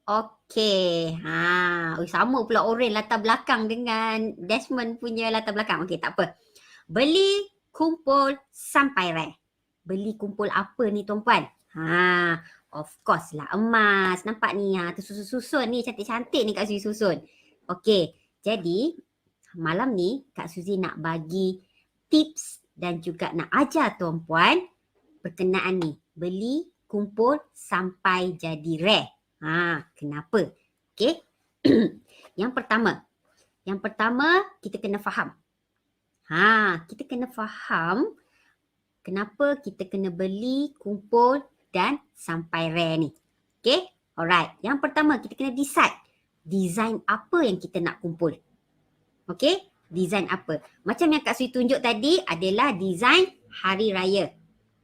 Okey. Sama pula oren latar belakang dengan Desmond punya latar belakang. Okey, tak apa. Beli, kumpul, sampai rare. Beli kumpul apa ni tuan-puan? Of course lah emas. Nampak ni, tersusun-susun ni, cantik-cantik ni Kak Suzy susun. Okey, jadi malam ni Kak Suzy nak bagi tips dan juga nak ajar tuan-puan berkenaan ni. Beli, kumpul, sampai jadi rare. Kenapa? Okey. Yang pertama kita kena faham. Kita kena faham kenapa kita kena beli, kumpul dan sampai rare ni. Okay? Alright. Yang pertama kita kena decide design apa yang kita nak kumpul. Okay? Design apa? Macam yang Kak Sui tunjuk tadi adalah design hari raya.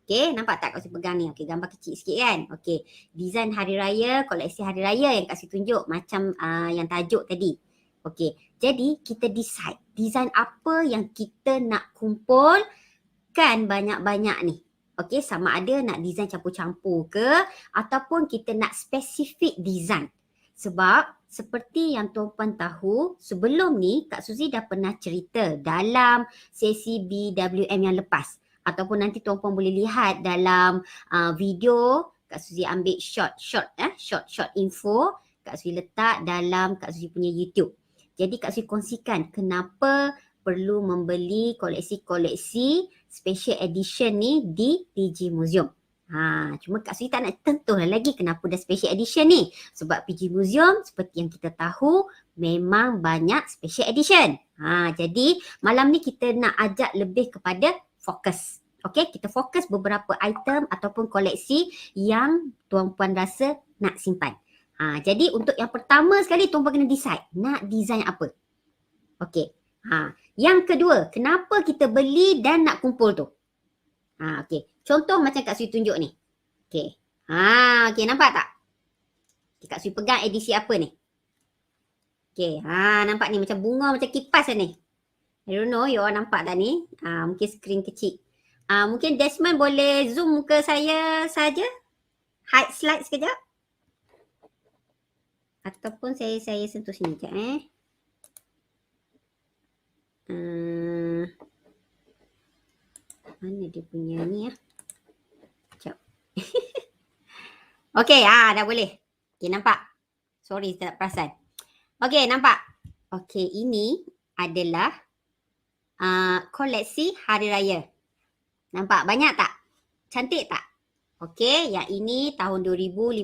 Okay, nampak tak Kak Sui pegang ni? Okay, gambar kecil sikit kan? Okay, design hari raya, koleksi hari raya yang Kak Sui tunjuk macam yang tajuk tadi. Okay, jadi kita decide design apa yang kita nak kumpulkan banyak-banyak ni. Okay, sama ada nak design campur-campur ke ataupun kita nak spesifik design. Sebab seperti yang tuan-puan tahu, sebelum ni Kak Suzy dah pernah cerita dalam sesi BWM yang lepas. Ataupun nanti tuan-puan boleh lihat dalam video Kak Suzy ambil short info Kak Suzy letak dalam Kak Suzy punya YouTube. Jadi Kak Suzy kongsikan kenapa perlu membeli koleksi-koleksi special edition ni di PG Museum. Cuma Kak Suzy tak nak tentuh lagi kenapa dah special edition ni. Sebab PG Museum seperti yang kita tahu memang banyak special edition. Jadi malam ni kita nak ajak lebih kepada fokus. Okay, kita fokus beberapa item ataupun koleksi yang tuan-puan rasa nak simpan. Jadi untuk yang pertama sekali tuan-puan kena decide nak design apa. Okay. Yang kedua, kenapa kita beli dan nak kumpul tu? Okay. Contoh macam Kak Sui tunjuk ni. Okay. Okay, nampak tak? Okay, Kak Sui pegang edisi apa ni? Okay. Nampak ni macam bunga macam kipas ni. I don't know, you all nampak tak ni? Mungkin skrin kecil. Mungkin Desmond boleh zoom muka saya saja. Hide slide sekejap. Ataupun saya sentuh sini sekejap mana dia punya ni Sekejap. Okey, dah boleh. Okey, nampak? Sorry, tak perasan. Okey, nampak? Okey, ini adalah koleksi hari raya. Nampak banyak tak? Cantik tak? Okey, yang ini tahun 2015.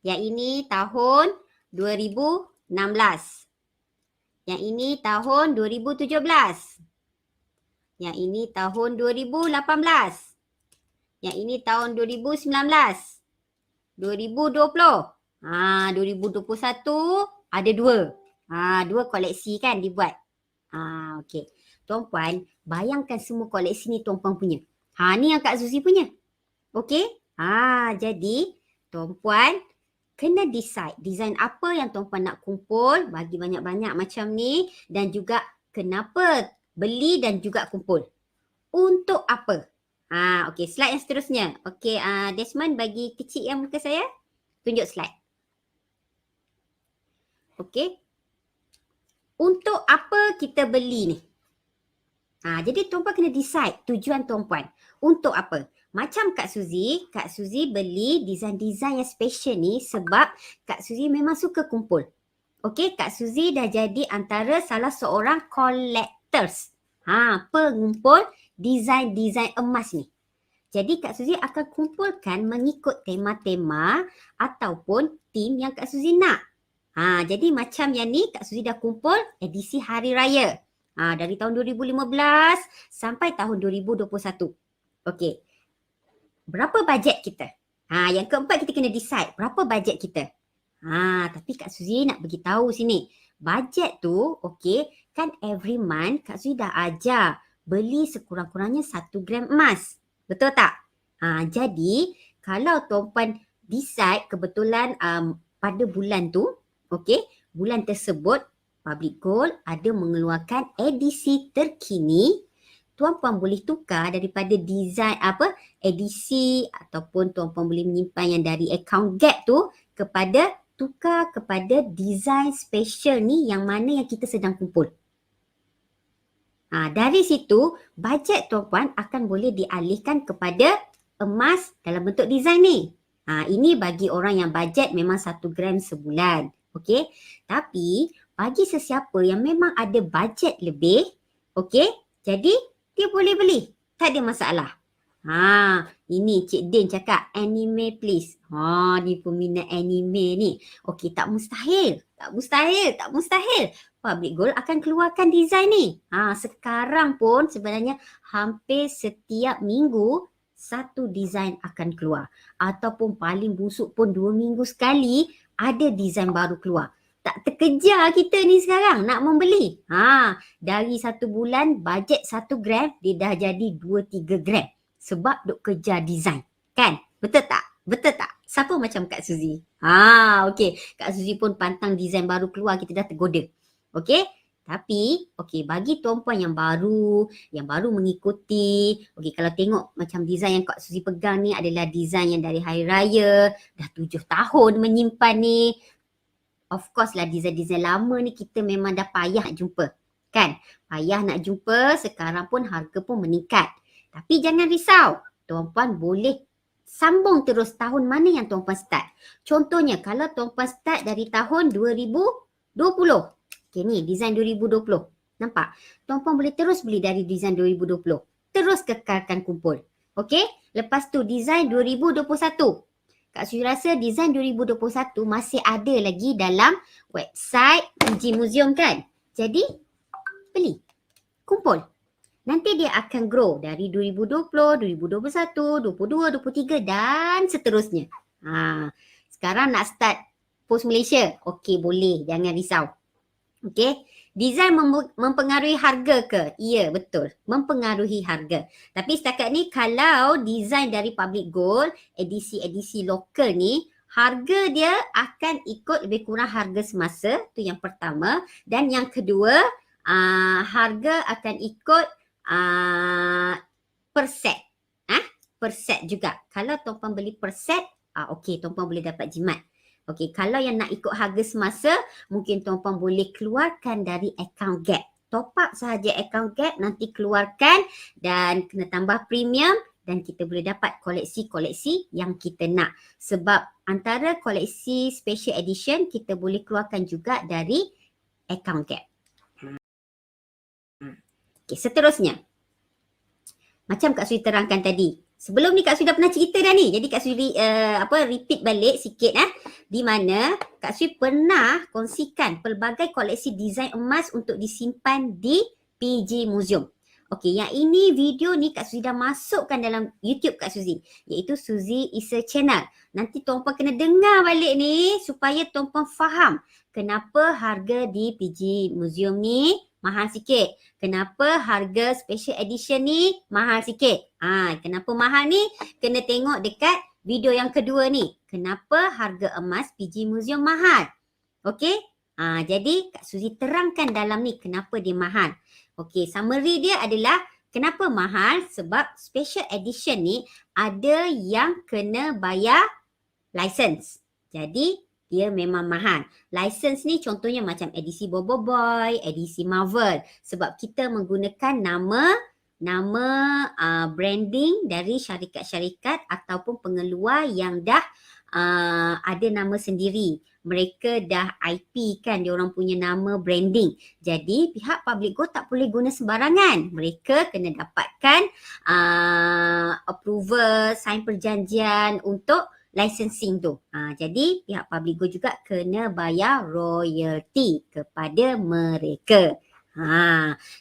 Yang ini tahun 2016. Yang ini tahun 2017. Yang ini tahun 2018. Yang ini tahun 2019. 2020. 2021 ada dua. Dua koleksi kan dibuat. Okey. Tuan-puan, bayangkan semua koleksi ni tuan-puan punya. Ni yang Kak Suzy punya. Okey? Jadi tuan-puan kena decide design apa yang tuan-puan nak kumpul, bagi banyak-banyak macam ni dan juga kenapa beli dan juga kumpul. Untuk apa? Okey, slide yang seterusnya. Okey, Desmond bagi kecil yang muka saya. Tunjuk slide. Okey. Untuk apa kita beli ni? Jadi tuan-puan kena decide tujuan tuan-puan. Untuk apa? Macam Kak Suzy beli design-design yang special ni sebab Kak Suzy memang suka kumpul. Okey, Kak Suzy dah jadi antara salah seorang collectors. Pengumpul design-design emas ni. Jadi Kak Suzy akan kumpulkan mengikut tema-tema ataupun theme yang Kak Suzy nak. Jadi macam yang ni Kak Suzy dah kumpul edisi hari raya. Dari tahun 2015 sampai tahun 2021. Okey. Berapa bajet kita? Yang keempat kita kena decide berapa bajet kita. Tapi Kak Suzy nak bagi tahu sini. Bajet tu, okey, kan every month Kak Suzy dah ajar beli sekurang-kurangnya 1 gram emas. Betul tak? Jadi kalau tuan-puan decide kebetulan pada bulan tu, okey, bulan tersebut Public Gold ada mengeluarkan edisi terkini tuan-puan boleh tukar daripada design edisi ataupun tuan-puan boleh menyimpan yang dari account gap tu tukar kepada design special ni yang mana yang kita sedang kumpul. Dari situ, bajet tuan-puan akan boleh dialihkan kepada emas dalam bentuk design ni. Ini bagi orang yang bajet memang 1 gram sebulan. Okey. Tapi bagi sesiapa yang memang ada bajet lebih, okey, jadi dia boleh beli. Tak ada masalah. Ini Cik Din cakap anime please. Ni peminat anime ni. Okey, tak mustahil. Tak mustahil. Public Gold akan keluarkan design ni. Sekarang pun sebenarnya hampir setiap minggu satu design akan keluar. Ataupun paling busuk pun 2 minggu sekali ada design baru keluar. Tak terkejar kita ni sekarang nak membeli. Dari 1 bulan bajet 1 gram dia dah jadi 2-3 gram. Sebab duk kejar design. Kan? Betul tak? Siapa macam Kak Suzy? Okey. Kak Suzy pun pantang design baru keluar, kita dah tergoda. Okey? Tapi, bagi tuan-puan yang baru mengikuti, kalau tengok macam design yang Kak Suzy pegang ni adalah design yang dari Hari Raya, dah 7 tahun menyimpan ni. Of course lah design-design lama ni kita memang dah payah jumpa. Kan? Payah nak jumpa, sekarang pun harga pun meningkat. Tapi jangan risau, tuan-puan boleh sambung terus tahun mana yang tuan-puan start. Contohnya, kalau tuan-puan start dari tahun 2020. Okey ni, design 2020. Nampak? Tuan-puan boleh terus beli dari design 2020. Terus kekalkan kumpul. Okey? Lepas tu, design 2021. Kak Suzy rasa design 2021 masih ada lagi dalam website PG Museum kan? Jadi, beli. Kumpul. Nanti dia akan grow dari 2020, 2021, 22, 23 dan seterusnya. Sekarang nak start Post Malaysia. Okey, boleh. Jangan risau. Okey. Design mempengaruhi harga ke? Ya, betul. Mempengaruhi harga. Tapi setakat ni kalau design dari Public Gold, edisi-edisi lokal ni, harga dia akan ikut lebih kurang harga semasa. Tu yang pertama. Dan yang kedua, harga akan ikut per set. Per set juga. Kalau tuan-puan beli per set, okey, tuan-puan boleh dapat jimat. Okey, kalau yang nak ikut harga semasa, mungkin tuan-puan boleh keluarkan dari account gap. Top up sahaja account gap, nanti keluarkan dan kena tambah premium dan kita boleh dapat koleksi-koleksi yang kita nak. Sebab antara koleksi special edition, kita boleh keluarkan juga dari account gap. Okey, seterusnya. Macam Kak Suzy terangkan tadi. Sebelum ni Kak Suzy dah pernah cerita dah ni. Jadi Kak Suzy repeat balik sikit di mana Kak Suzy pernah kongsikan pelbagai koleksi desain emas untuk disimpan di PG Museum. Okey, yang ini video ni Kak Suzy dah masukkan dalam YouTube Kak Suzy, iaitu Suzy Isa Channel. Nanti tuan-puan kena dengar balik ni supaya tuan-puan faham kenapa harga di PG Museum ni mahal sikit. Kenapa harga special edition ni mahal sikit. Kenapa mahal ni? Kena tengok dekat video yang kedua ni. Kenapa harga emas PG Museum mahal? Okey? Jadi Kak Suzy terangkan dalam ni kenapa dia mahal. Okey, summary dia adalah kenapa mahal? Sebab special edition ni ada yang kena bayar license. Jadi dia memang mahal. License ni contohnya macam edisi Boboiboy, edisi Marvel. Sebab kita menggunakan nama branding dari syarikat-syarikat ataupun pengeluar yang dah ada nama sendiri. Mereka dah IP kan, dia orang punya nama branding. Jadi pihak Public Gold tak boleh guna sembarangan. Mereka kena dapatkan approval, sign perjanjian untuk licensing tu. Jadi pihak Public Gold juga kena bayar royalty kepada mereka.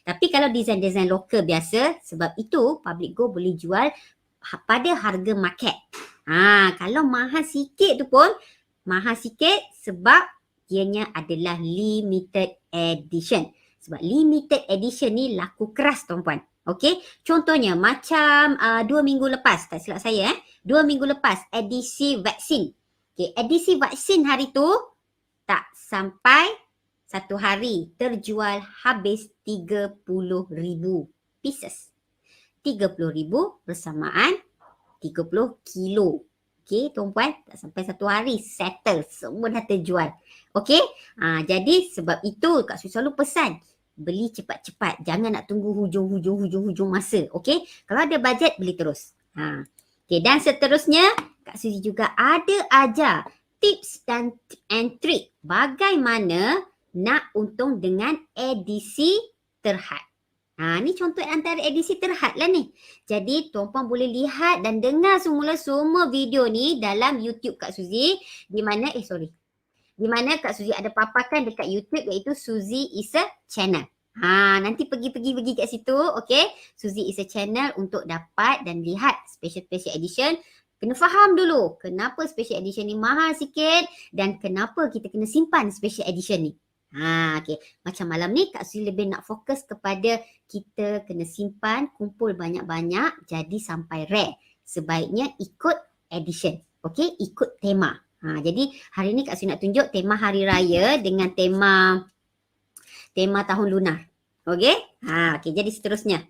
Tapi kalau design-design lokal biasa, sebab itu Public Gold boleh jual pada harga market. Kalau mahal sikit tu pun, mahal sikit sebab ianya adalah limited edition. Sebab limited edition ni laku keras tuan-puan. Okey, contohnya macam 2 minggu lepas, tak silap saya 2 minggu lepas edisi vaksin. Okey, edisi vaksin hari tu tak sampai 1 hari terjual habis 30,000 pieces. 30,000 bersamaan 30 kilo. Okey, tuan-puan, tak sampai 1 hari settle, semua dah terjual. Okey? Jadi sebab itu Kak Susi selalu pesan, beli cepat-cepat, jangan nak tunggu hujung masa. Okey? Kalau ada bajet, beli terus. Okey, dan seterusnya Kak Susi juga ada ajar tips dan trik bagaimana nak untung dengan edisi terhad. Ni contoh antara edisi terhad lah ni. Jadi tuan-puan boleh lihat dan dengar semua video ni dalam YouTube Kak Suzy, di mana Kak Suzy ada paparkan dekat YouTube iaitu Suzy is a Channel. Nanti pergi kat situ, okey. Suzy is a Channel untuk dapat dan lihat special edition. Kena faham dulu kenapa special edition ni mahal sikit dan kenapa kita kena simpan special edition ni. Okey. Macam malam ni Kak Suzy lebih nak fokus kepada kita kena simpan, kumpul banyak-banyak jadi sampai rare. Sebaiknya ikut edition. Okey, ikut tema. Jadi hari ni Kak Suzy nak tunjuk tema hari raya dengan tema tahun lunar. Okey? Okey, jadi seterusnya.